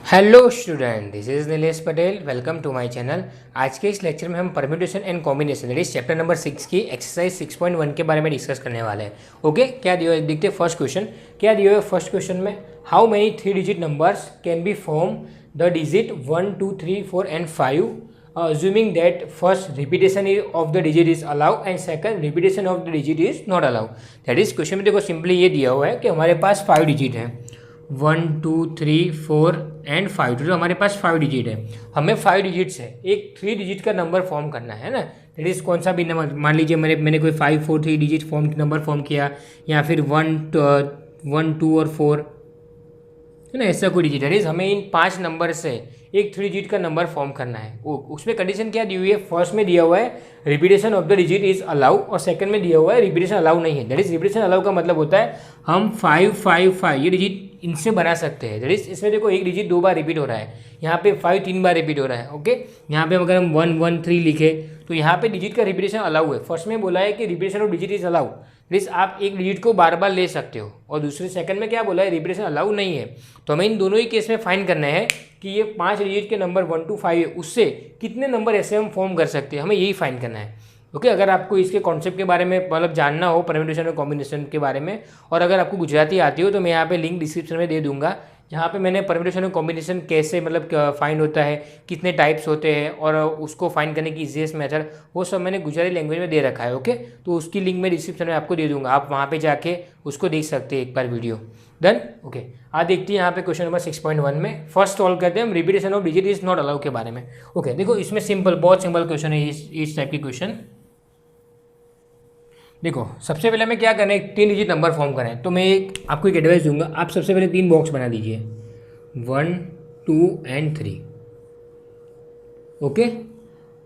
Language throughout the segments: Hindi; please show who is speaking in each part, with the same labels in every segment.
Speaker 1: Hello student, this is Nilesh Patel. Welcome to my channel. आज के इस लेक्चर में हम permutation and combination that is chapter number 6 की एक्सरसाइज 6.1 के बारे में डिस्कस करने वाले हैं। ओके, क्या दिया है देखते हैं। फर्स्ट क्वेश्चन क्या दिया है। फर्स्ट क्वेश्चन में how many 3 digit numbers can be form the digit 1, 2, 3, 4 and 5 assuming that first repetition of the digit is allowed and second repetition of the digit is not allowed। That is question में देखो सिंपली ये दिया हुआ है कि हमारे पास 5 डिजिट है, 1, 2, 3, 4 एंड 5। टोटल हमारे पास 5 डिजिट है। हमें 5 डिजिट से एक 3 डिजिट का नंबर फॉर्म करना है ना। दैट इज कौन सा भी नंबर, मान लीजिए मैंने कोई 5, 4, 3 डिजिट नंबर फॉर्म किया, या फिर 1, 2 और 4 है ना, ऐसा कोई डिजिट है। हमें इन 5 नंबर से एक 3 डिजिट का नंबर फॉर्म करना है। उसमें कंडीशन क्या दी हुई है। फर्स्ट में दिया हुआ है repetition of the digit is allow, और सेकंड में दिया हुआ है रिपीटेशन अलाउ नहीं है। दैट इज रिपीटेशन अलाउ का मतलब होता है हम 5, 5, 5 ये डिजिट इनसे बना सकते हैं। दैट इज इसमें देखो एक डिजिट 2 बार रिपीट हो रहा है, यहाँ पे 5 3 बार रिपीट हो रहा है। ओके, यहाँ पे अगर हम 1, 1, 3 लिखे तो यहाँ पे डिजिट का रिपीटेशन अलाउ है। फर्स्ट में बोला है कि repetition of digit is allow, means आप एक डिजिट को बार बार ले सकते हो, और दूसरे सेकंड में क्या बोला है रिपीटेशन अलाउ नहीं है। तो हमें इन दोनों ही केस में फाइंड करना है कि ये 5 डिजिट के नंबर 1 to 5 है, उससे कितने नंबर ऐसे हम फॉर्म कर सकते हैं, हमें यही फाइंड करना है। ओके, अगर आपको इसके कॉन्सेप्ट के बारे में मतलब जानना हो, परम्यूटेशन और कॉम्बिनेशन के बारे में, और अगर आपको गुजराती आती हो तो मैं यहाँ पे लिंक डिस्क्रिप्शन में दे दूंगा, जहाँ पे मैंने परम्यूटेशन और कॉम्बिनेशन कैसे मतलब फाइंड होता है, कितने टाइप्स होते हैं, और उसको फाइंड करने की इजीएस्ट मेथड, वो सब मैंने गुजराती लैंग्वेज में दे रखा है। ओके, तो उसकी लिंक मैं डिस्क्रिप्शन में आपको दे दूंगा, आप वहाँ पे जाके उसको देख सकते हैं एक बार वीडियो। डन। ओके, आज देखते हैं यहाँ पे क्वेश्चन नंबर 6.1 में। फर्स्ट सॉल्व करते हैं हम repetition of digit is not allow के बारे में। ओके, देखो इसमें सिंपल, बहुत सिंपल क्वेश्चन है इस टाइप की क्वेश्चन। देखो सबसे पहले हमें क्या करना है, 3 डिजिट नंबर फॉर्म करना है। तो मैं आपको एक एडवाइस दूंगा, आप सबसे पहले 3 बॉक्स बना दीजिए, 1, 2 एंड 3। ओके,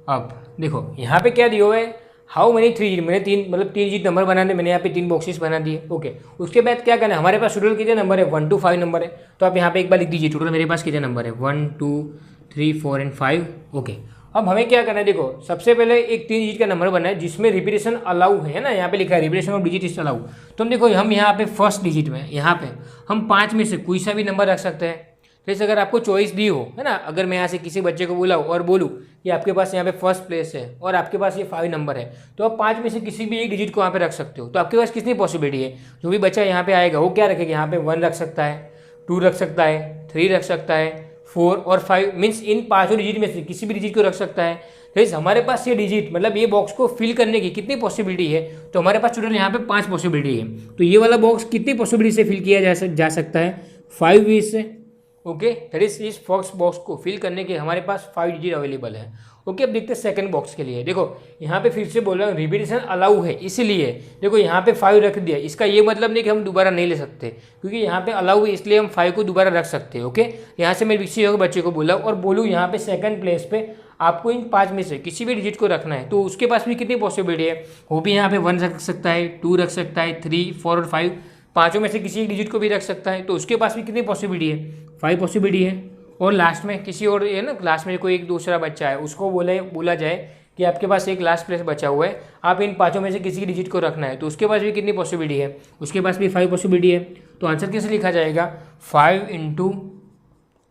Speaker 1: अब देखो यहाँ पे क्या दिया हुआ है, हाउ मेनी 3 डिजिट, मैंने 3 डिजिट नंबर बनाने, मैंने यहाँ पे 3 बॉक्सेस बना दिए। ओके, उसके बाद क्या करना है, हमारे पास टोटल कितने नंबर है, 1 to 5 नंबर है। तो आप यहाँ पे एक बार लिख दीजिए टोटल मेरे पास कितने नंबर है, 1, 2, 3, 4 एंड 5। ओके, अब हमें क्या करना है, देखो सबसे पहले एक 3 डिजिट का नंबर बनना है जिसमें रिपीटेशन अलाउ है ना। यहाँ पे लिखा है repetition of digit is allow. तो हम देखो हम यहाँ पे फर्स्ट डिजिट में, यहाँ पे हम 5 में से कोई सा भी नंबर रख सकते हैं। जैसे अगर आपको चॉइस दी हो है ना, अगर मैं यहाँ से किसी बच्चे को बुलाऊँ और बोलूँ कि आपके पास यहाँ पे फर्स्ट प्लेस है और आपके पास ये 5 नंबर है, तो आप 5 में से किसी भी एक डिजिट को यहाँ पे रख सकते हो। तो आपके पास कितनी पॉसिबिलिटी है, जो भी बच्चा यहाँ पे आएगा वो क्या रखेगा, यहाँ पे 1 रख सकता है, 2 रख सकता है, 3 रख सकता है, 4 और 5, मीन्स इन 5 डिजिट में से किसी भी डिजिट को रख सकता है। तो हमारे पास ये डिजिट मतलब ये बॉक्स को फिल करने की कितनी पॉसिबिलिटी है, तो हमारे पास टोटल यहाँ पे 5 पॉसिबिलिटी है। तो ये वाला बॉक्स कितनी पॉसिबिलिटी से फिल किया जा सकता है, 5 वे से। ओके, दैट इज इस फर्स्ट बॉक्स को फिल करने के हमारे पास 5 डिजिट अवेलेबल है। ओके, अब देखते हैं सेकंड बॉक्स के लिए। देखो यहाँ पे फिर से बोल रहा हूँ रिपीटेशन अलाउ है, इसीलिए देखो यहाँ पे 5 रख दिया। इसका ये मतलब नहीं कि हम दोबारा नहीं ले सकते, क्योंकि यहाँ पे अलाउ है इसलिए हम 5 को दोबारा रख सकते हैं। ओके, यहाँ से मैं किसी बच्चे को बोला और बोलूँ यहाँ पे सेकंड प्लेस पे आपको इन 5 में से किसी भी डिजिट को रखना है, तो उसके पास भी कितनी पॉसिबिलिटी है, वो भी यहाँ पे 1 रख सकता है, 2 रख सकता है, 3, 4 और 5, पाँचों में से किसी एक डिजिट को भी रख सकता है। तो उसके पास भी कितनी पॉसिबिलिटी है, 5 पॉसिबिलिटी है। और लास्ट में किसी और है ना, लास्ट में कोई एक दूसरा बच्चा है, उसको बोला जाए कि आपके पास एक लास्ट प्लेस बचा हुआ है, आप इन 5 में से किसी डिजिट को रखना है, तो उसके पास भी कितनी पॉसिबिलिटी है, उसके पास भी 5 पॉसिबिलिटी है। तो आंसर कैसे लिखा जाएगा, 5 इंटू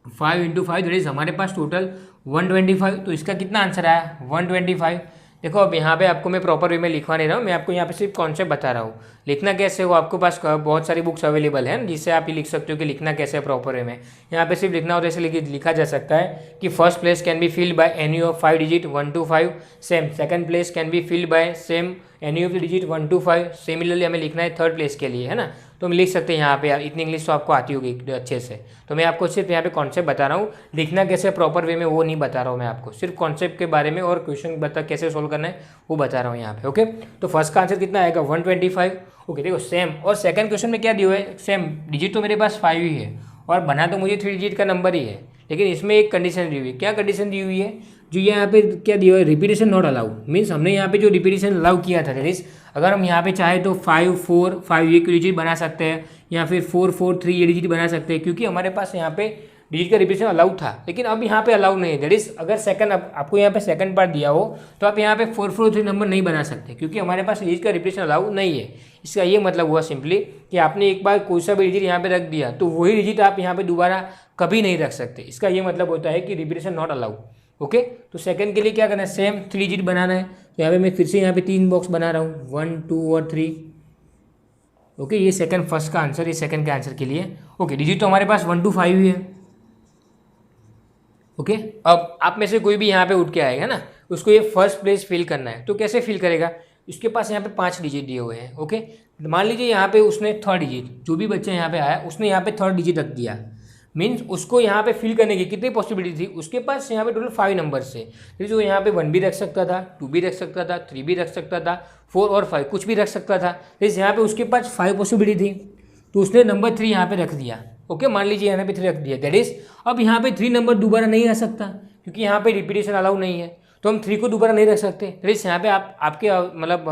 Speaker 1: 5 दैट इज हमारे पास टोटल 125। तो इसका कितना आंसर आया, 125। देखो अब यहाँ पे आपको मैं प्रॉपर वे में लिखवा नहीं रहा हूँ, मैं आपको यहाँ पे सिर्फ कॉन्सेप्ट बता रहा हूँ। लिखना कैसे हो, आपके पास बहुत सारी बुक्स अवेलेबल हैं जिससे आप ये लिख सकते हो कि लिखना कैसे है प्रॉपर वे में। यहाँ पे सिर्फ लिखना हो तो ऐसे लिखा जा सकता है कि first place can be filled by any of 5 digit 1 to 5, same second place can be filled by same any of the digit 1 to 5। Similarly हमें लिखना है थर्ड प्लेस के लिए, है ना। तो हम लिख सकते हैं यहाँ पे, इतनी इंग्लिश तो आपको आती होगी अच्छे से। तो मैं आपको सिर्फ यहाँ पे कॉन्सेप्ट बता रहा हूँ, लिखना कैसे प्रॉपर वे में वो नहीं बता रहा हूँ मैं आपको, सिर्फ कॉन्सेप्ट के बारे में और क्वेश्चन कैसे सोल्व करना है वो बता रहा हूँ यहाँ पे। ओके, तो फर्स्ट का आंसर कितना आएगा, 125। ओके, देखो सेम, और सेकंड क्वेश्चन में क्या दिया है, सेम डिजिट तो मेरे पास 5 ही है और बना तो मुझे 3 डिजिट का नंबर ही है, लेकिन इसमें एक कंडीशन दी हुई है। क्या कंडीशन दी हुई है, जो यहाँ पे क्या दिया हुआ है, रिपीटेशन नॉट अलाउ। मीन्स हमने यहाँ पे जो रिपीटेशन अलाउ किया था, दैट इज अगर हम यहाँ पे चाहे तो 5, 4, 5 ये डिजिट बना सकते हैं, या फिर 4, 4, 3 ये डिजिट बना सकते हैं, क्योंकि हमारे पास यहाँ पे डिजिट का रिपीटेशन अलाउ था। लेकिन अब यहाँ पे अलाउ नहीं है, दैट इज अगर सेकंड आपको यहाँ पे सेकंड पार्ट दिया हो तो आप यहाँ पे 4, 4, 3 नंबर नहीं बना सकते, क्योंकि हमारे पास डिजिट का रिपीटेशन अलाउ नहीं है। इसका ये मतलब हुआ सिंपली कि आपने एक बार कोई सा भी डिजिट यहाँ पे रख दिया तो वही डिजिट आप यहाँ पे दोबारा कभी नहीं रख सकते। इसका ये मतलब होता है कि रिपीटेशन नॉट अलाउ। ओके, तो सेकंड के लिए क्या करना है, सेम 3 डिजिट बनाना है। तो यहाँ पे मैं फिर से यहाँ पे 3 बॉक्स बना रहा हूँ, 1 2 और 3। ओके, ये सेकंड फर्स्ट का आंसर, ये सेकंड के आंसर के लिए। ओके, डिजिट तो हमारे पास 1 to 5 ही है। ओके, अब आप में से कोई भी यहाँ पे उठ के आएगा ना, उसको ये फर्स्ट प्लेस फिल करना है। तो कैसे फिल करेगा, उसके पास यहाँ पे 5 डिजिट दिए हुए हैं। ओके, मान लीजिए यहाँ पे उसने थर्ड डिजिट, जो भी बच्चा यहाँ पे आया उसने यहाँ पे थर्ड डिजिट रख दिया, मीन्स उसको यहाँ पे फिल करने की कितनी पॉसिबिलिटी थी, उसके पास यहाँ पे टोटल 5 नंबर से, फिर जो यहाँ पे 1 भी रख सकता था, 2 भी रख सकता था, 3 भी रख सकता था, 4 और 5 कुछ भी रख सकता था। जैसे यहाँ पे उसके पास 5 पॉसिबिलिटी थी, तो उसने नंबर 3 यहाँ पे रख दिया। ओके, मान लीजिए यहाँ पे 3 रख दिया, दैट इज अब यहाँ पे 3 नंबर दोबारा नहीं आ सकता, क्योंकि यहाँ पे रिपीटेशन अलाउ नहीं है, तो हम 3 को दोबारा नहीं रख सकते। दैट इज यहाँ पे आपके मतलब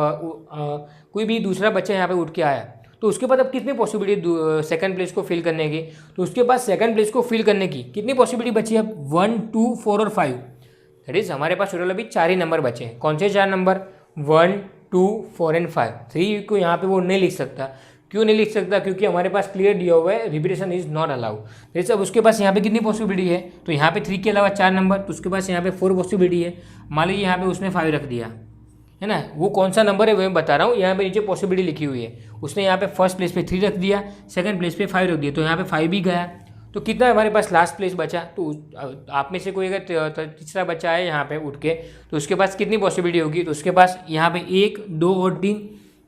Speaker 1: कोई भी दूसरा बच्चा यहाँ पे उठ के आया, तो उसके पास अब कितनी पॉसिबिलिटी सेकंड प्लेस को फिल करने की, तो उसके पास सेकंड प्लेस को फिल करने की कितनी पॉसिबिलिटी बची अब, 1 2 4 और 5। दैट इज हमारे पास टोटल अभी 4 ही नंबर बचे हैं। कौन से 4 नंबर, 1 2 4 एंड 5। 3 को यहाँ पे वो नहीं लिख सकता। क्यों नहीं लिख सकता, क्योंकि हमारे पास क्लियर दिया हुआ है रिपीटेशन इज नॉट अलाउड। जैसे अब उसके पास यहाँ पे कितनी पॉसिबिलिटी है, तो यहाँ पे 3 के अलावा 4 नंबर, तो उसके पास यहाँ पे 4 पॉसिबिलिटी है। मान लीजिए यहाँ पे उसने 5 रख दिया है ना, वो कौन सा नंबर है वो मैं बता रहा हूँ, यहाँ पे नीचे पॉसिबिलिटी लिखी हुई है। उसने यहाँ पे फर्स्ट प्लेस पे 3 रख दिया, सेकंड प्लेस पे 5 रख दिया, तो यहाँ पे 5 भी गया। तो कितना हमारे पास लास्ट प्लेस बचा, तो आप में से कोई अगर तीसरा बच्चा है यहाँ पे उठ के, तो उसके पास कितनी पॉसिबिलिटी होगी, तो उसके पास यहाँ पे 1 2 और 3।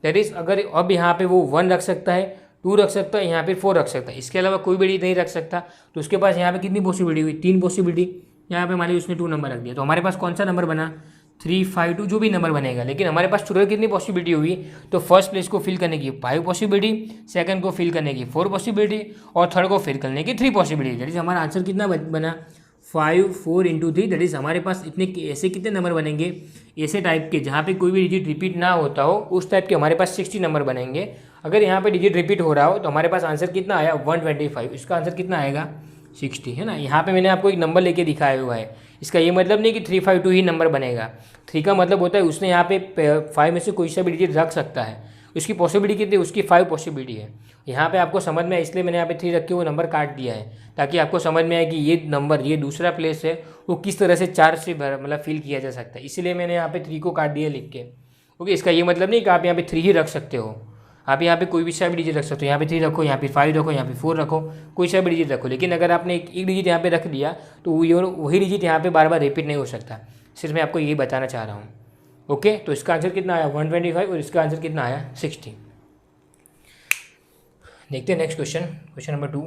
Speaker 1: दैट इज अगर अब यहाँ पे वो 1 रख सकता है, 2 रख सकता है, यहाँ पे 4 रख सकता है, इसके अलावा कोई भी नहीं रख सकता। तो उसके पास यहाँ पे कितनी पॉसिबिलिटी हुई, 3 पॉसिबिलिटी। यहाँ पे मान लीजिए उसने 2 नंबर रख दिया, तो हमारे पास कौन सा नंबर बना, 3 5 2, जो भी नंबर बनेगा। लेकिन हमारे पास टोटल कितनी पॉसिबिलिटी हुई, तो फर्स्ट प्लेस को फिल करने की 5 पॉसिबिलिटी, सेकंड को फिल करने की 4 पॉसिबिलिटी, और थर्ड को फिल करने की 3 पॉसिबिलिटी। दैट इज हमारा आंसर कितना बना, 5 4 × 3। दैट इज हमारे पास इतने ऐसे कितने नंबर बनेंगे, ऐसे टाइप के जहाँ पे कोई भी डिजिट रिपीट ना होता हो, उस टाइप के हमारे पास 60 नंबर बनेंगे। अगर यहाँ पे डिजिट रिपीट हो रहा हो तो हमारे पास आंसर कितना आया, 125। इसका आंसर कितना आएगा, 60, है ना। यहाँ पे मैंने आपको एक नंबर लेके दिखाया हुआ है। इसका ये मतलब नहीं कि 3 5 2 ही नंबर बनेगा। 3 का मतलब होता है उसने यहाँ पे 5 में से कोई सा भी डिजिट रख सकता है। उसकी पॉसिबिलिटी कितनी, उसकी 5 पॉसिबिलिटी है। यहाँ पे आपको समझ में आए इसलिए मैंने यहाँ पे 3 रख के वो नंबर काट दिया है, ताकि आपको समझ में आए कि ये नंबर, ये दूसरा प्लेस है, वो किस तरह से 4 से मतलब फिल किया जा सकता है। इसीलिए मैंने यहाँ पे 3 को काट दिया लिख के। ओके, इसका ये मतलब नहीं कि आप यहाँ पे 3 ही रख सकते हो, आप यहाँ पे कोई भी सा भी डिजिट रख सकते हो। यहाँ पे 3 रखो, यहाँ पे 5 रखो, यहाँ पे 4 रखो, कोई सा भी डिजिट रखो। लेकिन अगर आपने एक डिजिट यहाँ पे रख दिया तो वही डिजिट यहाँ पे बार बार रिपीट नहीं हो सकता। सिर्फ मैं आपको यही बताना चाह रहा हूँ। ओके, तो इसका आंसर कितना आया, 125, और इसका आंसर कितना आया, 60। देखते हैं नेक्स्ट क्वेश्चन, क्वेश्चन नंबर 2।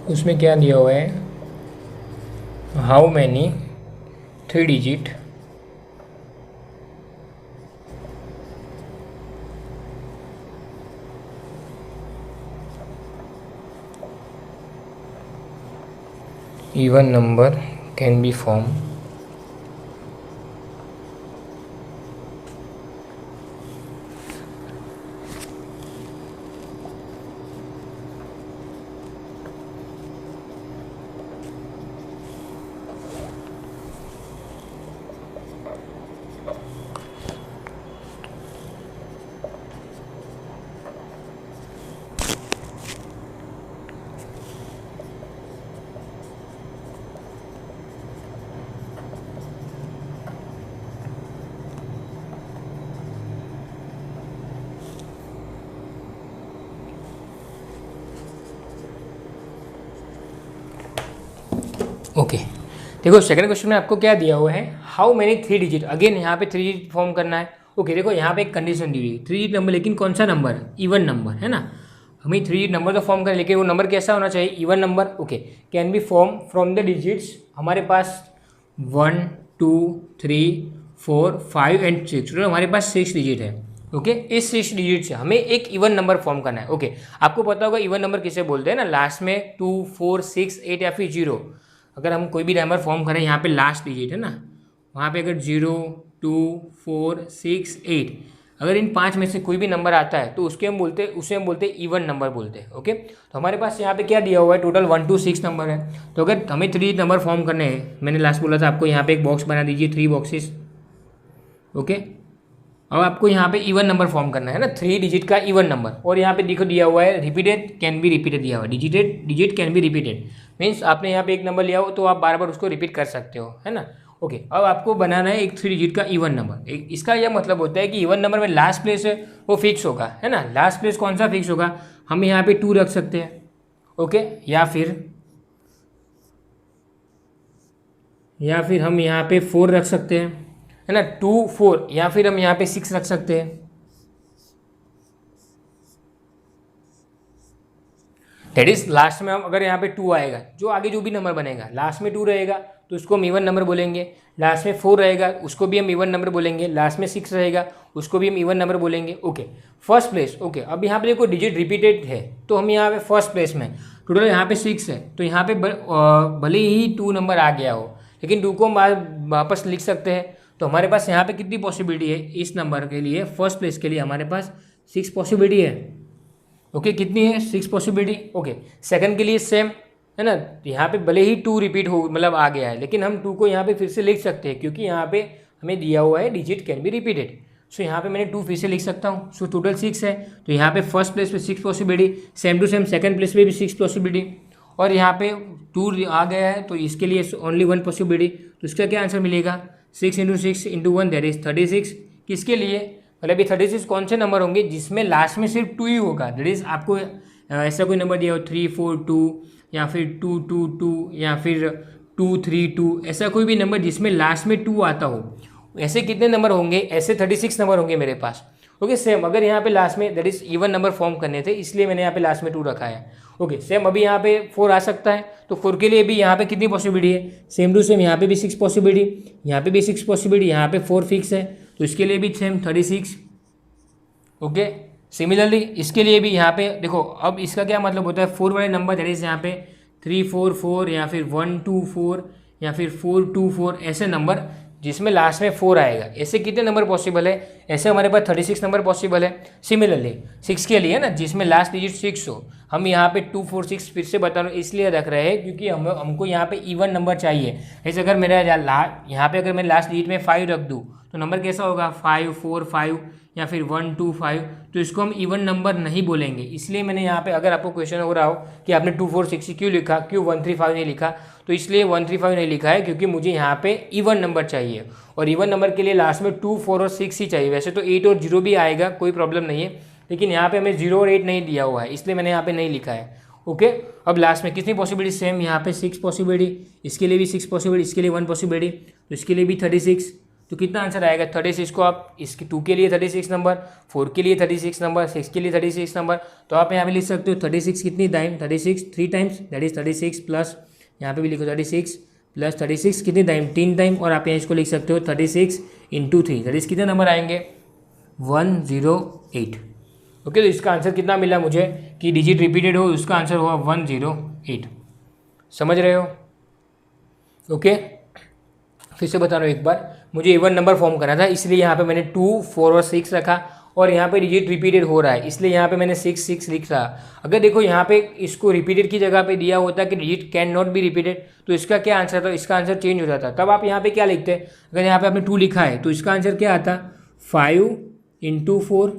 Speaker 1: उसमें क्या दिया हुआ है, how many 3 digit even number can be form okay, देखो सेकंड क्वेश्चन में आपको क्या दिया हुआ है, हाउ मैनी 3 डिजिट। अगेन यहाँ पे 3 डिजिट फॉर्म करना है। ओके, देखो यहाँ पे एक कंडीशन दी हुई है, 3 डिजिट नंबर, लेकिन कौन सा नंबर, इवन नंबर, है ना। हमें 3 डिजिट नंबर तो फॉर्म करें, लेकिन वो नंबर कैसा होना चाहिए, even number. Okay, can be form from the digits, हमारे पास 1 2 3 4 5 एंड 6, हमारे पास 6 डिजिट है। ओके इस 6 डिजिट से हमें एक इवन नंबर फॉर्म करना है। ओके आपको पता होगा इवन नंबर किसे बोलते हैं ना, लास्ट में 2 4 6 8 या फिर 0। अगर हम कोई भी नंबर फॉर्म करें, यहाँ पे लास्ट डिजिट है ना, वहाँ पे अगर 0 2 4 6 8, अगर इन 5 में से कोई भी नंबर आता है तो उसे हम बोलते हैं इवन नंबर बोलते हैं। ओके तो हमारे पास यहाँ पे क्या दिया हुआ है, टोटल 1 to 6 नंबर है। तो अगर हमें 3 नंबर फॉर्म करने हैं, मैंने लास्ट बोला था आपको, यहाँ पे एक बॉक्स बना दीजिए, 3 बॉक्सेस। ओके अब आपको यहाँ पे इवन नंबर फॉर्म करना है ना, 3 डिजिट का इवन नंबर। और यहाँ पे देखो दिया हुआ है रिपीटेड कैन बी रिपीटेड दिया हुआ है, digit can be repeated means आपने यहाँ पे एक नंबर लिया हो तो आप बार बार उसको रिपीट कर सकते हो, है ना। ओके अब आपको बनाना है एक 3 डिजिट का इवन नंबर। इसका यह मतलब होता है कि इवन नंबर में लास्ट प्लेस है वो फिक्स होगा, है ना। लास्ट प्लेस कौन सा फिक्स होगा, हम यहाँ पे 2 रख सकते हैं। ओके या फिर हम यहाँ पे 4 रख सकते हैं, है ना, 2 4, या फिर हम यहाँ पे 6 रख सकते हैं। दैट इज लास्ट में हम अगर यहाँ पे 2 आएगा, जो आगे जो भी नंबर बनेगा लास्ट में 2 रहेगा तो उसको हम इवन नंबर बोलेंगे। लास्ट में 4 रहेगा उसको भी हम इवन नंबर बोलेंगे। लास्ट में 6 रहेगा उसको भी हम इवन नंबर बोलेंगे। Okay first place. ओके अब यहाँ पे देखो डिजिट रिपीटेड है तो हम यहाँ पे फर्स्ट प्लेस में टोटल यहाँ पे 6 है, तो यहाँ पे भले ही 2 नंबर आ गया हो लेकिन 2 को हम वापस लिख सकते हैं। तो हमारे पास यहाँ पे कितनी पॉसिबिलिटी है इस नंबर के लिए, फर्स्ट प्लेस के लिए हमारे पास 6 पॉसिबिलिटी है। ओके कितनी है, 6 पॉसिबिलिटी। ओके सेकंड के लिए सेम, है ना, यहाँ पे भले ही 2 रिपीट हो मतलब आ गया है लेकिन हम 2 को यहाँ पे फिर से लिख सकते हैं क्योंकि यहाँ पे हमें दिया हुआ है डिजिट कैन बी रिपीटेड। सो यहाँ पे मैंने 2 फिर से लिख सकता हूँ। सो टोटल 6 है, तो यहाँ पे फर्स्ट प्लेस पे 6 possibility, same to same second place पे भी 6 पॉसिबिलिटी, और यहाँ पे 2 आ गया है तो इसके लिए ओनली 1 पॉसिबिलिटी। तो इसका क्या आंसर मिलेगा, 6 × 6 × 1 दैट इज 36। किसके लिए, मतलब ये 36 कौन से नंबर होंगे जिसमें लास्ट में सिर्फ 2 ही होगा। दैट इज आपको ऐसा कोई नंबर दिया हो 3 4 2 या फिर 2 2 2 या फिर 2 3 2, ऐसा कोई भी नंबर जिसमें लास्ट में 2 आता हो, ऐसे कितने नंबर होंगे, ऐसे 36 नंबर होंगे मेरे पास। ओके सेम अगर यहाँ पे लास्ट में that is even number form करने थे इसलिए मैंने यहाँ पे लास्ट में 2 रखा है। ओके सेम अभी यहाँ पे 4 आ सकता है तो 4 के लिए भी यहाँ पे कितनी पॉसिबिलिटी है, सेम टू सेम यहाँ पे भी 6 पॉसिबिलिटी, यहाँ पे भी 6 पॉसिबिलिटी, यहाँ पे 4 फिक्स है तो इसके लिए भी सेम 36। ओके सिमिलरली इसके लिए भी यहाँ पे देखो, अब इसका क्या मतलब होता है, 4 वाले नंबर दैट इज यहाँ पे 3 4 4 या फिर 1 2 4 या फिर 4 2 4, ऐसे नंबर जिसमें लास्ट में 4 आएगा, ऐसे कितने नंबर पॉसिबल है, ऐसे हमारे पास 36 नंबर पॉसिबल है। सिमिलरली 6 के लिए ना जिसमें लास्ट डिजिट 6 हो, हम यहाँ पे 2 4 6 फिर से बता रहा हूँ इसलिए रख रहे हैं क्योंकि हमको यहाँ पे इवन नंबर चाहिए। ऐसे अगर मेरा यहाँ पे अगर मैं लास्ट डिजिट में 5 रख दूँ तो नंबर कैसा होगा 5 4 5 या फिर 1 2 5, तो इसको हम इवन नंबर नहीं बोलेंगे। इसलिए मैंने यहाँ पे, अगर आपको क्वेश्चन हो रहा हो कि आपने 2 4 6 क्यों लिखा, क्यों 1 3 5 नहीं लिखा, तो इसलिए 1 3 5 नहीं लिखा है क्योंकि मुझे यहाँ पे इवन नंबर चाहिए और इवन नंबर के लिए लास्ट में 2 4 और 6 ही चाहिए। वैसे तो 8 और 0 भी आएगा, कोई प्रॉब्लम नहीं है, लेकिन यहाँ पे हमें 0 और 8 नहीं दिया हुआ है इसलिए मैंने यहाँ पे नहीं लिखा है। ओके अब लास्ट में कितनी पॉसिबिलिटी, सेम यहाँ पे 6 पॉसिबिलिटी, इसके लिए भी 6 पॉसिबिलिटी, इसके लिए 1 पॉसिबिलिटी, तो इसके लिए भी 36। तो कितना आंसर आएगा 36 को आप इसके 2 के लिए 36 नंबर, 4 के लिए 36 नंबर, 6 के लिए 36 नंबर, तो आप यहाँ पे लिख सकते हो 36 कितनी time, 36 3 times that is 36 plus यहाँ पे भी लिखो 36 प्लस 36 कितनी टाइम 3 टाइम, और आप यहाँ इसको लिख सकते हो 36 × 3 दैट इज कितने नंबर आएंगे 108। ओके तो इसका आंसर कितना मिला मुझे कि डिजिट रिपीटेड हो, उसका आंसर हुआ 108। समझ रहे हो। ओके फिर से बता रहा हूँ एक बार, मुझे इवन नंबर फॉर्म करना था इसलिए यहाँ पे मैंने 2 4 और 6 रखा, और यहाँ पे डिजिट रिपीटेड हो रहा है इसलिए यहाँ पे मैंने 6 6 लिख रहा। अगर देखो यहाँ पे इसको रिपीटेड की जगह पे दिया होता कि digit can not be repeated तो इसका क्या आंसर था, इसका आंसर चेंज हो जाता। तब आप यहाँ पे क्या लिखते हैं, अगर यहाँ पे आपने 2 लिखा है तो इसका आंसर क्या आता 5 × 4,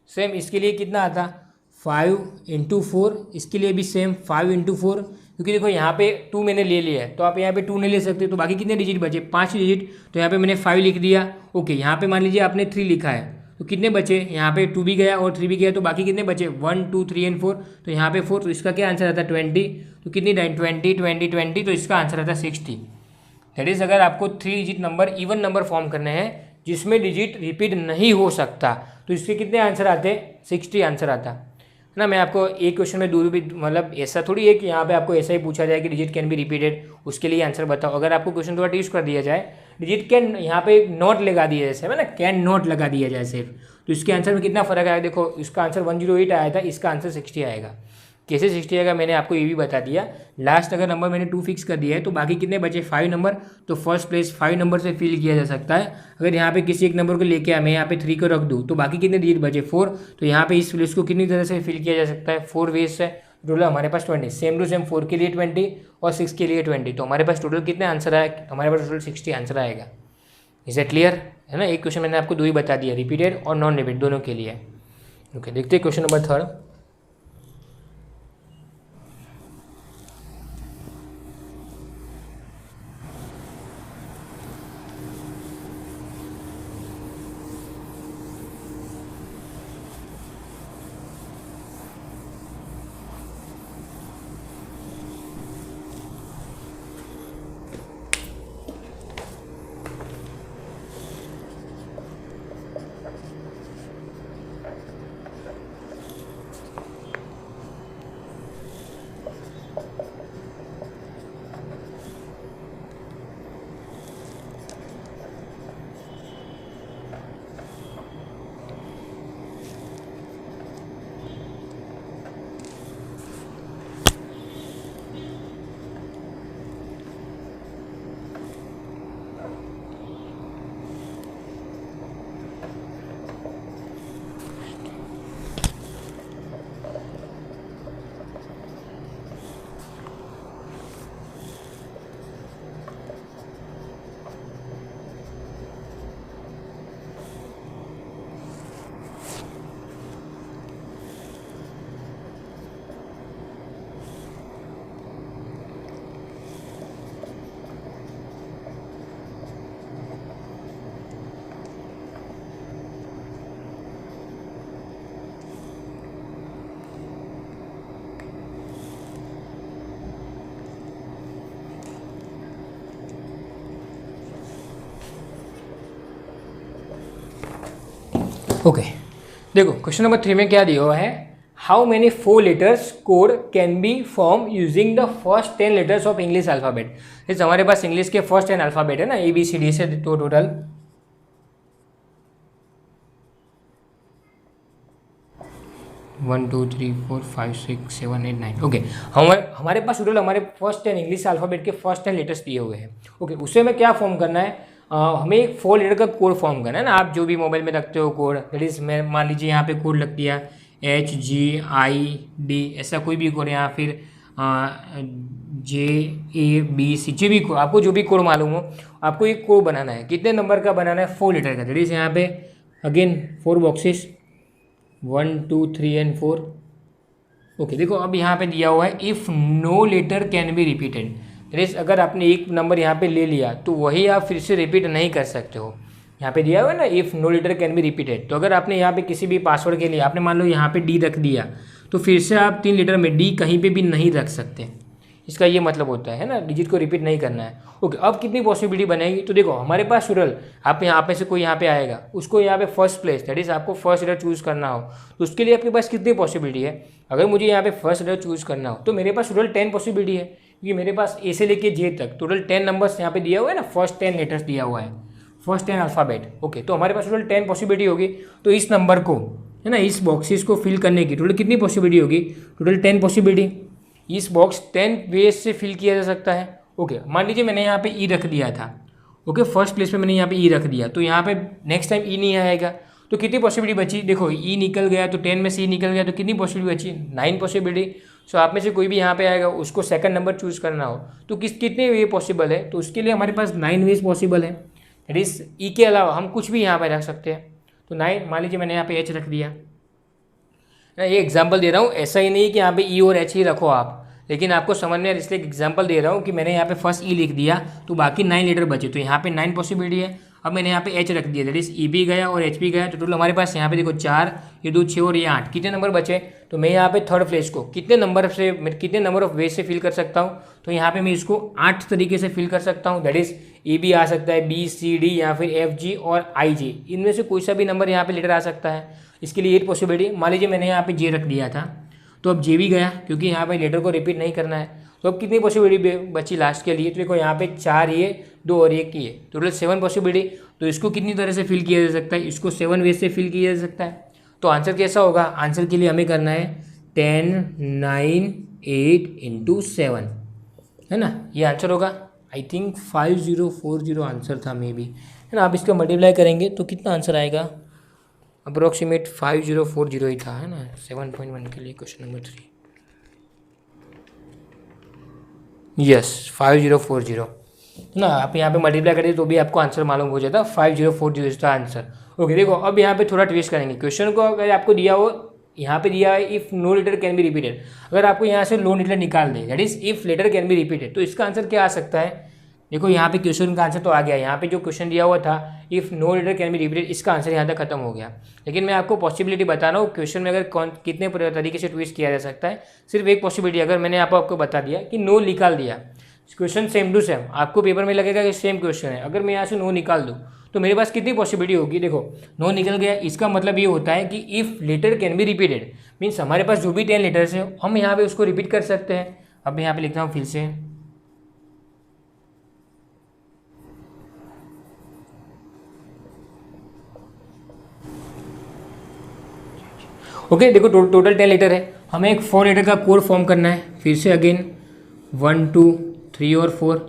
Speaker 1: सेम इसके लिए कितना आता 5 × 4, इसके लिए भी सेम 5 × 4, क्योंकि देखो यहाँ पे 2 मैंने ले लिया है तो आप यहाँ पे 2 नहीं ले सकते, तो बाकी कितने डिजिट बचे 5 डिजिट, तो यहाँ पे मैंने 5 लिख दिया। ओके यहाँ पे मान लीजिए आपने 3 लिखा है तो कितने बचे, यहाँ पे 2 भी गया और 3 भी गया, तो बाकी कितने बचे 1 2 3 एंड 4, तो यहाँ पे 4, तो इसका क्या आंसर आता है 20। तो कितनी टाइम 20 20 20, तो इसका आंसर आता है 60। दैट इज अगर आपको 3 digit number even number form करने हैं जिसमें डिजिट रिपीट नहीं हो सकता तो इसके कितने आंसर आते 60 आंसर आता है ना। मैं आपको एक क्वेश्चन में दूर भी, मतलब ऐसा थोड़ी है कि यहाँ पे आपको ऐसा ही पूछा जाए कि डिजिट कैन बी रिपीटेड, उसके लिए आंसर बताओ। अगर आपको क्वेश्चन थोड़ा टीच कर दिया जाए डिजिट कैन यहाँ पे नॉट लगा दिया जैसे है ना, कैन नॉट लगा दिया जाए सिर्फ, तो इसके आंसर में कितना फर्क आएगा। देखो इसका आंसर 108 आया था, इसका आंसर 60 आएगा। कैसे 60 आएगा मैंने आपको ये भी बता दिया। लास्ट अगर नंबर मैंने 2 फिक्स कर दिया है तो बाकी कितने बचे 5 नंबर, तो फर्स्ट प्लेस 5 नंबर से फिल किया जा सकता है। अगर यहाँ पे किसी एक नंबर को लेके आया, मैं यहाँ पे 3 को रख दूँ तो बाकी कितने डिजिट बचे 4, तो यहाँ पे इस प्लेस को कितनी तरह से फिल किया जा सकता है 4 वेज से। टोटल हमारे पास 20, सेम टू सेम 4 के लिए 20 और 6 के लिए 20, तो हमारे पास टोटल कितने आंसर आए, हमारे पास टोटल 60 आंसर आएगा। इज इट क्लियर है ना। एक क्वेश्चन मैंने आपको 2 ही बता दिया, रिपीटेड और नॉन रिपीट दोनों के लिए। ओके देखते हैं क्वेश्चन नंबर 3। ओके देखो क्वेश्चन नंबर 3 में क्या दिया हुआ है, how many 4 letters code can be form using the first 10 letters of English alphabet. जैसे हमारे पास इंग्लिश के फर्स्ट 10 अल्फ़ाबेट है ना, ABCD से, तो टोटल 1 2 3 4 5 6 7 8 9। ओके हमारे पास टोटल हमारे फर्स्ट 10 इंग्लिश अल्फ़ाबेट के फर्स्ट 10 लेटर्स दिए हुए हैं। ओके उससे हमें क्या फॉर्म करना है, हमें एक 4 लेटर का कोड फॉर्म करना है ना। आप जो भी मोबाइल में रखते हो कोड, दैट इज़ मैं मान लीजिए यहाँ पे कोड लग दिया HGID, ऐसा कोई भी कोड, या फिर JABC, जो भी कोड आपको जो भी कोड मालूम हो, आपको एक कोड बनाना है। कितने नंबर का बनाना है, 4 लेटर का। दैट इज़ यहाँ पे अगेन 4 बॉक्सेस 1 2 3 एंड 4। ओके देखो अब यहाँ पे दिया हुआ है if no letter can be repeated. That is अगर आपने एक नंबर यहाँ पे ले लिया तो वही आप फिर से रिपीट नहीं कर सकते हो। यहाँ पे दिया हुआ है ना if no letter can be repeated, तो अगर आपने यहाँ पे किसी भी पासवर्ड के लिए आपने मान लो यहाँ पे D रख दिया, तो फिर से आप 3 लेटर में D कहीं पे भी नहीं रख सकते। इसका ये मतलब होता है ना, डिजिट को रिपीट नहीं करना है। ओके अब कितनी पॉसिबिलिटी बनेगी, तो देखो हमारे पास टोटल आप यहाँ पे से कोई यहाँ पे आएगा, उसको यहाँ पे फर्स्ट प्लेस, दैट इज आपको फर्स्ट लेटर चूज़ करना हो, तो उसके लिए आपके पास कितनी पॉसिबिलिटी है। अगर मुझे यहाँ पे फर्स्ट लेटर चूज़ करना हो तो मेरे पास टोटल 10 पॉसिबिलिटी है, क्योंकि मेरे पास ए से लेके जे तक टोटल 10 नंबर्स यहाँ पे दिया हुआ है ना, फर्स्ट 10 लेटर्स दिया हुआ है, फर्स्ट 10 अल्फ़ाबेट। ओके तो हमारे पास टोटल 10 पॉसिबिलिटी होगी, तो इस नंबर को है ना, इस बॉक्सेस को फिल करने की टोटल कितनी पॉसिबिलिटी होगी, टोटल 10 पॉसिबिलिटी। इस बॉक्स 10 वेज से फिल किया जा सकता है। ओके मान लीजिए मैंने यहाँ पे ई रख दिया था, ओके फर्स्ट प्लेस पे मैंने यहाँ पे ई रख दिया, तो यहाँ पे नेक्स्ट टाइम ई नहीं आएगा, तो कितनी पॉसिबिलिटी बची, देखो ई निकल गया तो 10 में से ई निकल गया, तो कितनी पॉसिबिलिटी बची, 9 पॉसिबिलिटी। सो आप में से कोई भी यहाँ पे आएगा, उसको सेकंड नंबर चूज़ करना हो तो कितने वे पॉसिबल है, तो उसके लिए हमारे पास 9 वेज पॉसिबल है। दैट इज़ ई के अलावा हम कुछ भी यहाँ पर रख सकते हैं। तो 9 मान लीजिए मैंने यहाँ पे एच रख दिया, ये एग्जाम्पल दे रहा हूँ, ऐसा ही नहीं कि यहाँ पे ई और एच ही रखो आप, लेकिन आपको समझ में इसलिए एग्जांपल दे रहा हूँ कि मैंने यहाँ पे फर्स्ट ई लिख दिया तो बाकी 9 लेटर बचे, तो यहाँ पे 9 पॉसिबिलिटी है। अब मैंने यहाँ पे एच रख दिया, दैट इज ई भी गया और एच भी गया, तो टोटल हमारे पास यहाँ पे देखो 4, ये 2 6 और ये 8, कितने नंबर बचे। तो मैं यहाँ पे थर्ड प्लेस को कितने नंबर ऑफ वे से फिल कर सकता हूँ, तो यहाँ पे मैं इसको 8 तरीके से फिल कर सकता हूँ। दैट इज ई भी आ सकता है, बी सी डी या फिर एफ जी और आई जी, इनमें से कोई सा भी नंबर यहाँ पे लेटर आ सकता है। इसके लिए 8 पॉसिबिलिटी। मान लीजिए मैंने यहाँ पे जे रख दिया था, तो अब जे भी गया, क्योंकि यहाँ पे लेटर को रिपीट नहीं करना है। तो अब कितनी पॉसिबिलिटी बची लास्ट के लिए, तो देखो यहाँ पे 4 ये 2 और 1 ये टोटल 7 पॉसिबिलिटी। तो इसको कितनी तरह से फिल किया जा सकता है, इसको 7 वे से फिल किया जा सकता है। तो आंसर कैसा होगा, आंसर के लिए हमें करना है 10, 9, 8 इंटू 7, है ना, ये आंसर होगा। आई थिंक 5040 आंसर था मे बी, है ना। आप इसका मल्टीप्लाई करेंगे तो कितना आंसर आएगा, अप्रोक्सीमेट 5040 ही था, है ना। 7.1 के लिए क्वेश्चन नंबर 3, यस 5040, ना। आप यहाँ पे मल्टीप्लाई करिए तो भी आपको आंसर मालूम हो जाता, 5040 इसका आंसर। ओके, देखो अब यहाँ पे थोड़ा ट्विस्ट करेंगे। क्वेश्चन को अगर आपको दिया हो, यहाँ पे दिया है if no letter can be repeated, अगर आपको यहाँ से नो लेटर निकाल दे, that is if letter can be repeated, तो इसका आंसर क्या आ सकता है। देखो यहाँ पे क्वेश्चन का आंसर तो आ गया, यहाँ पे जो क्वेश्चन दिया हुआ था if no letter can be repeated, इसका आंसर यहाँ तक खत्म हो गया। लेकिन मैं आपको पॉसिबिलिटी बता रहा हूँ क्वेश्चन में अगर कितने तरीके से ट्विस्ट किया जा सकता है। सिर्फ एक पॉसिबिलिटी, अगर मैंने आपको बता दिया कि नो निकाल दिया, क्वेश्चन सेम टू सेम, आपको पेपर में लगेगा कि सेम क्वेश्चन है, अगर मैं यहाँ से नो निकाल दूँ तो मेरे पास कितनी पॉसिबिलिटी होगी। देखो नो निकल गया, इसका मतलब ये होता है कि if letter can be repeated means हमारे पास जो भी 10 लेटर्स है हम यहाँ पे उसको रिपीट कर सकते हैं। अब मैं यहाँ पे लिखता हूँ फिर से, ओके। देखो टोटल 10 लेटर है, हमें एक 4 लेटर का कोड फॉर्म करना है। फिर से अगेन 1, 2, 3 और 4,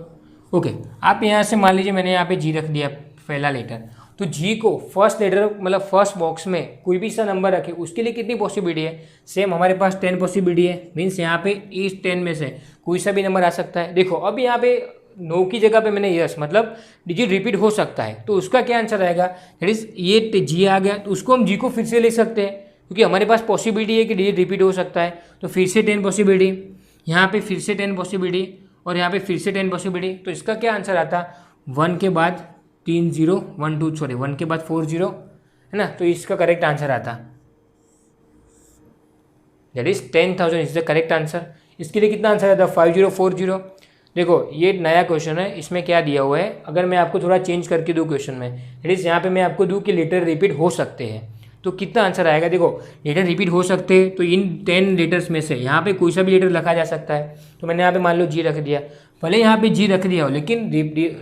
Speaker 1: ओके। आप यहाँ से मान लीजिए मैंने यहाँ पे जी रख दिया पहला लेटर, तो जी को फर्स्ट लेटर मतलब फर्स्ट बॉक्स में कोई भी सा नंबर रखे, उसके लिए कितनी पॉसिबिलिटी है, सेम हमारे पास 10 पॉसिबिलिटी है। मीन्स यहाँ पे इस 10 में से कोई सा भी नंबर आ सकता है। देखो अब यहाँ पे नो की जगह पे मैंने यस मतलब डिजिट रिपीट हो सकता है, तो उसका क्या आंसर आएगा, दैट इज ये जी आ गया, तो उसको हम जी को फिर से ले सकते हैं क्योंकि हमारे पास पॉसिबिलिटी है कि डिजिट रिपीट हो सकता है। तो फिर से 10 पॉसिबिलिटी, यहाँ पे फिर से 10 पॉसिबिलिटी और यहाँ पे फिर से 10 पॉसिबिलिटी, तो इसका क्या आंसर आता, 1 के बाद 3 0, 1 2 सॉरी 1 के बाद 4 0, है ना। तो इसका करेक्ट आंसर आता, that is 10,000 is the correct answer. इसके लिए कितना आंसर आता, 5040। देखो ये नया क्वेश्चन है, इसमें क्या दिया हुआ है, अगर मैं आपको थोड़ा चेंज करके दूँ क्वेश्चन में, दैट इज यहाँ पे मैं आपको दूँ कि लेटर रिपीट हो सकते हैं, तो कितना आंसर आएगा। देखो लेटर रिपीट हो सकते हैं, तो इन 10 लेटर्स में से यहाँ पे कोई सा भी लेटर रखा जा सकता है। तो मैंने यहाँ पे मान लो जी रख दिया, भले यहाँ पे जी रख दिया हो लेकिन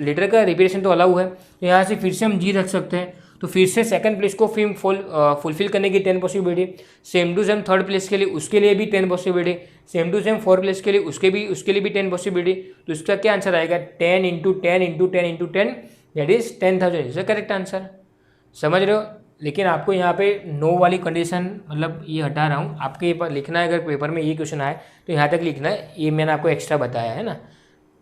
Speaker 1: लेटर का रिपीटेशन तो अलाउ है, तो यहाँ से फिर से हम जी रख सकते हैं। तो फिर से सेकंड प्लेस को फुलफिल करने की 10 possibility, same to same third place के लिए उसके लिए भी 10 possibility, same to same fourth place के लिए उसके लिए भी 10 पॉसिबिलिटी। तो इसका क्या आंसर आएगा, 10 into 10 into 10 into 10, that is 10,000 is the correct answer. समझ रहे हो। लेकिन आपको यहाँ पे नो वाली कंडीशन मतलब ये हटा रहा हूँ, आपके लिखना है, अगर पेपर में ये क्वेश्चन आए तो यहाँ तक लिखना है, ये मैंने आपको एक्स्ट्रा बताया है ना,